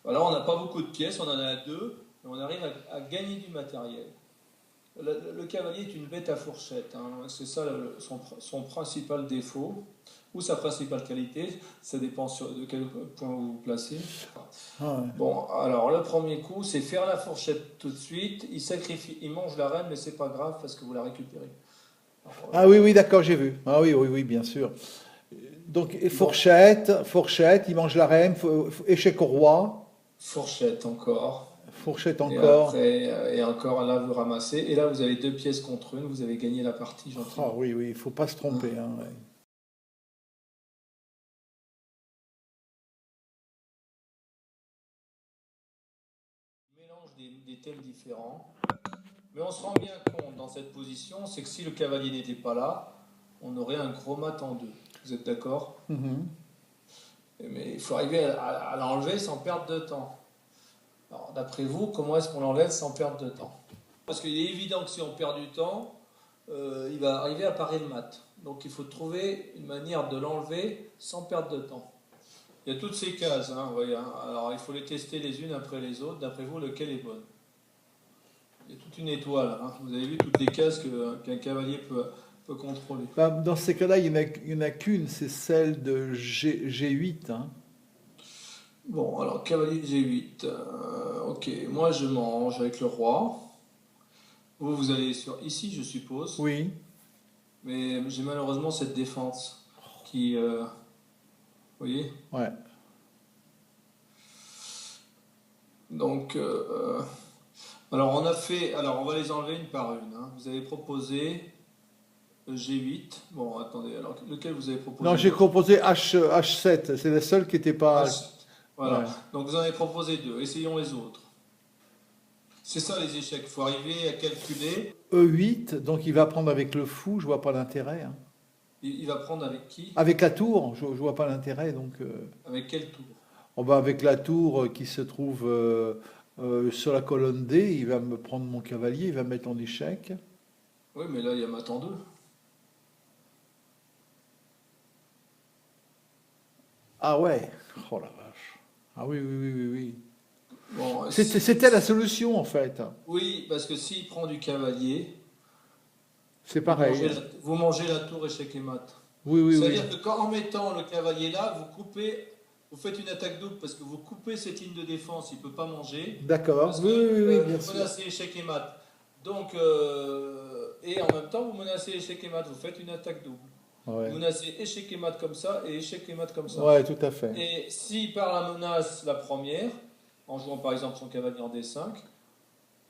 Alors on n'a pas beaucoup de pièces, on en a deux, et on arrive à gagner du matériel. Le cavalier est une bête à fourchette, hein. C'est ça son principal défaut, ou sa principale qualité, ça dépend de quel point vous vous placez. Ah, ouais. Bon, alors le premier coup, c'est faire la fourchette tout de suite. Il sacrifie, il mange la reine, mais c'est pas grave parce que vous la récupérez. Alors, Ah oui, oui, d'accord, j'ai vu. Ah oui, oui, oui, bien sûr. Donc, et bon, fourchette, fourchette, il mange la reine, échec au roi, fourchette encore. fourchette Et encore. après, et encore là, vous ramassez. Et là, vous avez deux pièces contre une. Vous avez gagné la partie Ah gentiment. oui, oui, il faut pas se tromper, hein, ouais. Mélange des thèmes différents. Mais on se rend bien compte dans cette position, c'est que si le cavalier n'était pas là, on aurait un gros mat en deux. Vous êtes d'accord? Mhm. Mais il faut arriver à l'enlever sans perdre de temps. Alors, d'après vous, comment est-ce qu'on l'enlève sans perdre de temps? Parce qu'il est évident que si on perd du temps, il va arriver à parer le mat. Donc il faut trouver une manière de l'enlever sans perdre de temps. Il y a toutes ces cases, hein, vous voyez, hein. Alors il faut les tester les unes après les autres. D'après vous, lequel est bonne? Il y a toute une étoile, hein. Vous avez vu toutes les cases qu'un cavalier peut contrôler. Bah, dans ces cas-là, il y en a qu'une, c'est celle de G8, hein. Bon, alors cavalier G8. Ok, moi je mange avec le roi. Vous allez sur ici, je suppose. Oui, Mais j'ai malheureusement cette défense qui, vous voyez. ouais. Donc, alors on a fait, alors on va les enlever une par une, hein. Vous avez proposé G8. Bon, attendez, alors lequel vous avez Non, proposé j'ai d'autre? proposé H7, c'est la seule qui n'était pas... H. Voilà. Ouais. Donc vous en avez proposé deux. Essayons les autres. C'est ça les échecs. Il faut arriver à calculer. E8, donc il va prendre avec le fou, je vois pas l'intérêt, hein. Il va prendre avec qui? Avec la tour, je vois pas l'intérêt, donc... Avec quel tour? on va avec la tour qui se trouve sur la colonne D, il va me prendre mon cavalier, il va me mettre en échec. Oui, mais là il y a mat en deux. Ah ouais, oh la vache. Ah oui, oui, oui, oui, oui. Bon, C'était la solution en fait. oui, parce que s'il prend du cavalier, C'est pareil. vous mangez la tour échec et mat. Oui, oui, oui. C'est-à-dire que quand, en mettant le cavalier là, vous faites une attaque double parce que vous coupez cette ligne de défense, il ne peut pas manger, D'accord. parce que Oui, oui, oui, bien vous sûr. menacez échec et mat. Donc, et en même temps, vous menacez échec et mat, vous faites une attaque double. Vous Ouais. menacez échec et mat comme ça et échec et mat comme ça. Ouais, tout à fait. Et si par la menace, la première, en jouant par exemple son cavalier en D5,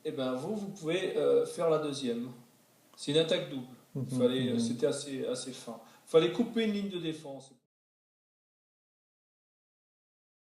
et ben vous pouvez faire la deuxième. C'est une attaque double. Mhm, mhm. C'était assez fin. Il fallait couper une ligne de défense.